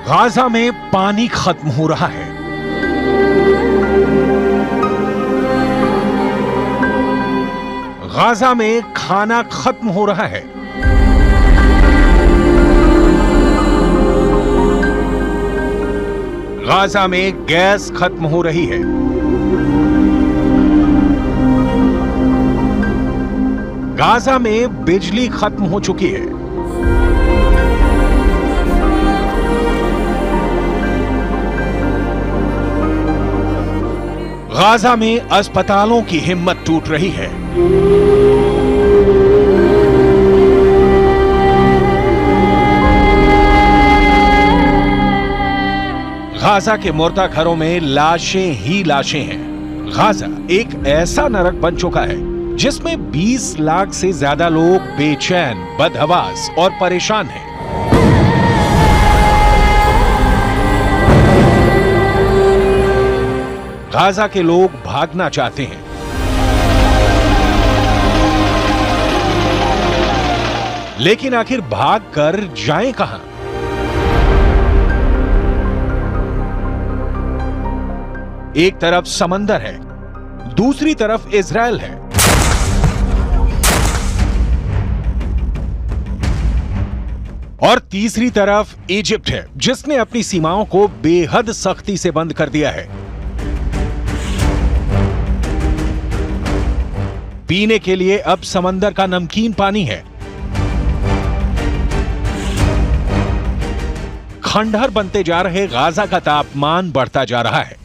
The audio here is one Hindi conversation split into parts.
गाजा में पानी खत्म हो रहा है। गाजा में खाना खत्म हो रहा है। गाजा में गैस खत्म हो रही है। गाजा में बिजली खत्म हो चुकी है। गाजा में अस्पतालों की हिम्मत टूट रही है। गाजा के मुर्दा घरों में लाशें ही लाशें हैं। गाजा एक ऐसा नरक बन चुका है जिसमें 20 लाख से ज्यादा लोग बेचैन, बदहवास और परेशान हैं। गाजा के लोग भागना चाहते हैं, लेकिन आखिर भाग कर जाएं कहां? एक तरफ समंदर है, दूसरी तरफ इजराइल है। और तीसरी तरफ इजिप्ट है, जिसने अपनी सीमाओं को बेहद सख्ती से बंद कर दिया है। पीने के लिए अब समंदर का नमकीन पानी है। खंडहर बनते जा रहे गाजा का तापमान बढ़ता जा रहा है।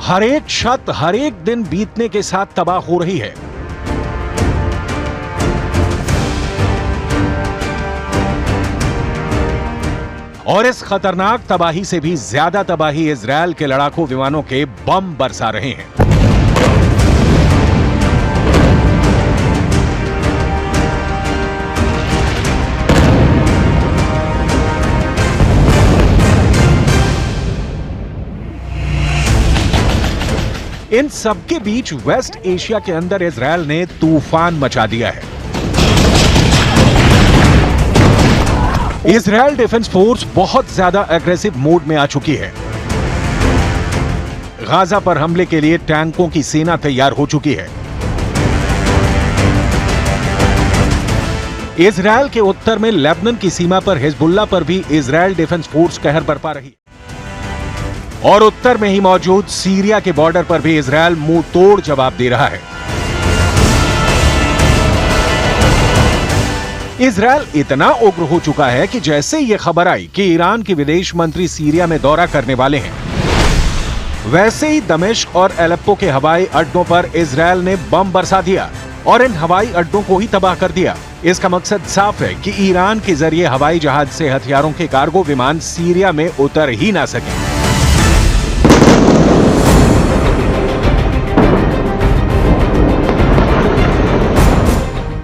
हर एक छत हर एक दिन बीतने के साथ तबाह हो रही है। और इस खतरनाक तबाही से भी ज्यादा तबाही इजराइल के लड़ाकू विमानों के बम बरसा रहे हैं। इन सबके बीच वेस्ट एशिया के अंदर इजराइल ने तूफान मचा दिया है। इजराइल डिफेंस फोर्स बहुत ज्यादा एग्रेसिव मोड में आ चुकी है। गाजा पर हमले के लिए टैंकों की सेना तैयार हो चुकी है। इजराइल के उत्तर में लेबनान की सीमा पर हिजबुल्लाह पर भी इजराइल डिफेंस फोर्स कहर बरपा रही है। और उत्तर में ही मौजूद सीरिया के बॉर्डर पर भी इजराइल मुंह तोड़ जवाब दे रहा है। इजराइल इतना उग्र हो चुका है कि जैसे ये खबर आई कि ईरान के विदेश मंत्री सीरिया में दौरा करने वाले हैं, वैसे ही दमिश्क और एलेप्पो के हवाई अड्डों पर इजराइल ने बम बरसा दिया और इन हवाई अड्डों को ही तबाह कर दिया। इसका मकसद साफ है कि ईरान के जरिए हवाई जहाज से हथियारों के कार्गो विमान सीरिया में उतर ही ना सके।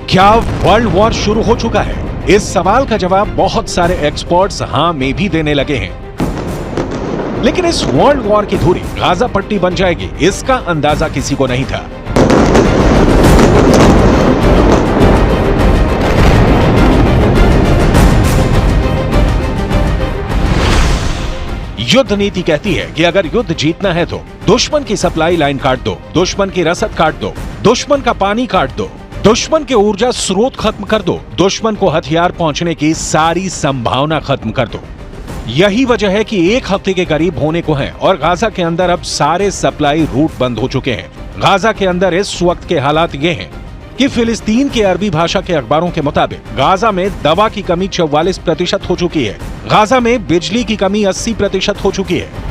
क्या वर्ल्ड वॉर शुरू हो चुका है? इस सवाल का जवाब बहुत सारे एक्सपर्ट्स हां में भी देने लगे हैं। लेकिन इस वर्ल्ड वॉर की धुरी गाजा पट्टी बन जाएगी, इसका अंदाजा किसी को नहीं था। युद्ध नीति कहती है कि अगर युद्ध जीतना है तो दुश्मन की सप्लाई लाइन काट दो, दुश्मन की रसद काट दो, दुश्मन का पानी काट दो, दुश्मन के ऊर्जा स्रोत खत्म कर दो, दुश्मन को हथियार पहुंचने की सारी संभावना खत्म कर दो। यही वजह है कि एक हफ्ते के करीब होने को है और गाजा के अंदर अब सारे सप्लाई रूट बंद हो चुके हैं। गाजा के अंदर इस वक्त के हालात ये हैं कि फिलिस्तीन के अरबी भाषा के अखबारों के मुताबिक गाजा में दवा की कमी 44% हो चुकी है। गाजा में बिजली की कमी 80% हो चुकी है।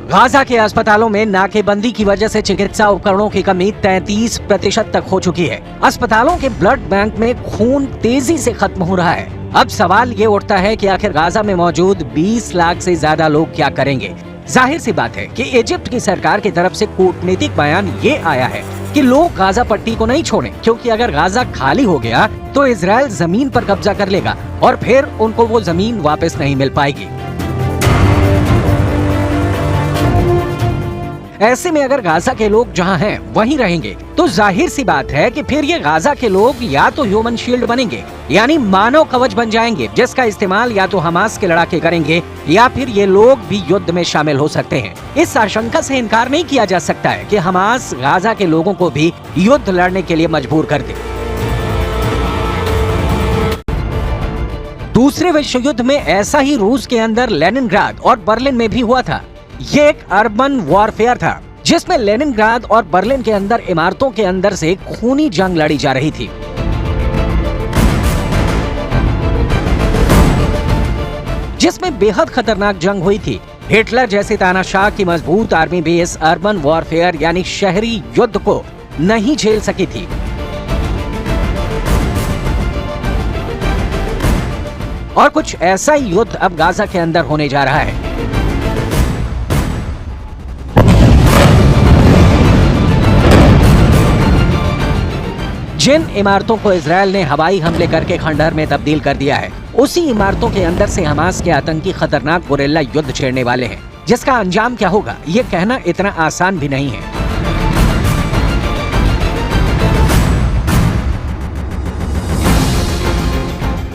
गाजा के अस्पतालों में नाकेबंदी की वजह से चिकित्सा उपकरणों की कमी 33% तक हो चुकी है। अस्पतालों के ब्लड बैंक में खून तेजी से खत्म हो रहा है। अब सवाल ये उठता है कि आखिर गाजा में मौजूद 20 लाख से ज्यादा लोग क्या करेंगे। जाहिर सी बात है कि इजिप्ट की सरकार की तरफ से कूटनीतिक बयान ये आया है कि लोग गाजा पट्टी को नहीं छोड़ें, क्योंकि अगर गाजा खाली हो गया तो इजराइल जमीन पर कब्जा कर लेगा और फिर उनको वो जमीन वापस नहीं मिल पाएगी। ऐसे में अगर गाजा के लोग जहां हैं वहीं रहेंगे तो जाहिर सी बात है कि फिर ये गाजा के लोग या तो ह्यूमन शील्ड बनेंगे, यानी मानव कवच बन जाएंगे, जिसका इस्तेमाल या तो हमास के लड़ाके करेंगे या फिर ये लोग भी युद्ध में शामिल हो सकते हैं। इस आशंका से इनकार नहीं किया जा सकता है कि हमास गाजा के लोगों को भी युद्ध लड़ने के लिए मजबूर कर दे। दूसरे विश्व युद्ध में ऐसा ही रूस के अंदर लेनिनग्राद और बर्लिन में भी हुआ था। ये एक अर्बन वॉरफेयर था जिसमें लेनिनग्राद और बर्लिन के अंदर इमारतों के अंदर से खूनी जंग लड़ी जा रही थी। जिसमें बेहद खतरनाक जंग हुई थी। हिटलर जैसे तानाशाह की मजबूत आर्मी भी इस अर्बन वॉरफेयर यानी शहरी युद्ध को नहीं झेल सकी थी। और कुछ ऐसा ही युद्ध अब गाजा के अंदर होने जा रहा है। जिन इमारतों को इजरायल ने हवाई हमले करके खंडहर में तब्दील कर दिया है, उसी इमारतों के अंदर से हमास के आतंकी खतरनाक गुरिल्ला युद्ध छेड़ने वाले हैं, जिसका अंजाम क्या होगा ये कहना इतना आसान भी नहीं है।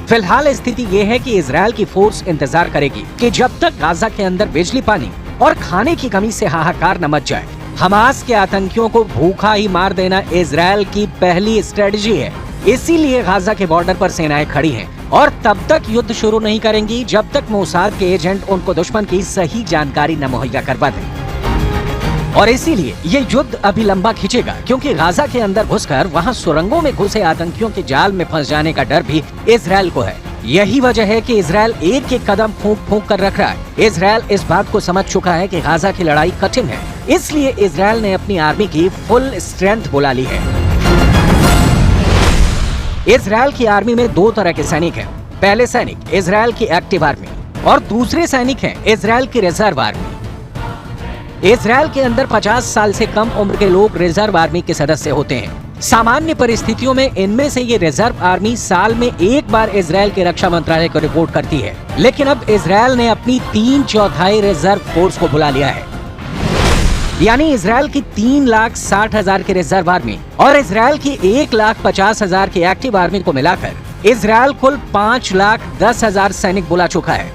फिलहाल स्थिति ये है कि इजरायल की फोर्स इंतजार करेगी कि जब तक गाजा के अंदर बिजली, पानी और खाने की कमी से हाहाकार न मच जाए। हमास के आतंकियों को भूखा ही मार देना इजरायल की पहली स्ट्रेटजी है। इसीलिए गाजा के बॉर्डर पर सेनाएं खड़ी हैं और तब तक युद्ध शुरू नहीं करेंगी जब तक मोसाद के एजेंट उनको दुश्मन की सही जानकारी न मुहैया करवा दें। और इसीलिए ये युद्ध अभी लंबा खींचेगा, क्योंकि गाजा के अंदर घुसकर वहां सुरंगों में घुसे आतंकियों के जाल में फंस जाने का डर भी इजरायल को है। यही वजह है कि इजरायल एक एक कदम फूंक फूंक कर रख रहा है। इजरायल इस बात को समझ चुका है कि गाजा की लड़ाई कठिन है, इसलिए इजरायल ने अपनी आर्मी की फुल स्ट्रेंथ बुला ली है। इजरायल की आर्मी में दो तरह के सैनिक हैं। पहले सैनिक इजरायल की एक्टिव आर्मी और दूसरे सैनिक हैं इजरायल की रिजर्व आर्मी। इजरायल के अंदर 50 साल से कम उम्र के लोग रिजर्व आर्मी के सदस्य होते हैं। सामान्य परिस्थितियों में इनमें से ये रिजर्व आर्मी साल में एक बार इजरायल के रक्षा मंत्रालय को रिपोर्ट करती है, लेकिन अब इजरायल ने अपनी 3/4 रिजर्व फोर्स को बुला लिया है। यानी इजरायल की 3,60,000 की रिजर्व आर्मी और इजरायल की 1,50,000 की एक्टिव आर्मी को मिलाकर इजरायल कुल 5,10,000 सैनिक बुला चुका है।